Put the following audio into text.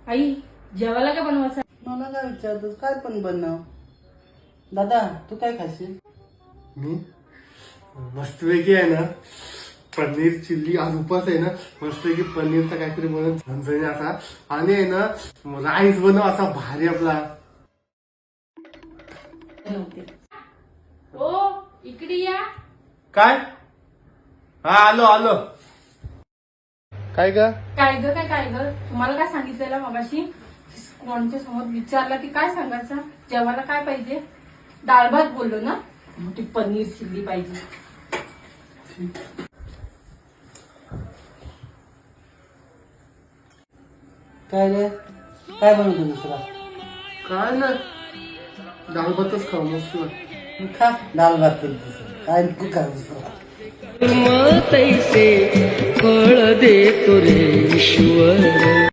आई जेवायला काय बनवायचं? मला काय विचारतो, काय पण बनव. दादा तू काय खाशील? मी मस्तपैकी आहे ना पनीर चिल्ली, आज उपास आहे ना, मस्तपैकी पनीरचा काहीतरी बनवून झणझणी असा, आणि आहे ना राईस बनव असा भारी आपला. ओ इकडे या. काय? हा आलो आलो. काय ग? काय ग तुम्हाला काय सांगितलेलं मगाशी? कोणच्या समोर विचारला की काय सांगायचं? जेवायला काय पाहिजे? डाळ भात बोललो ना, मग ती पनीर चिल्ली पाहिजे. काय रे, काय बनवतो दुसरा? काय ना डाळ भातच खाऊ मस्त. मग खा दाल भात दुसरं काय नको खा दुसरं. तैसे फळ देतो रे ईश्वर.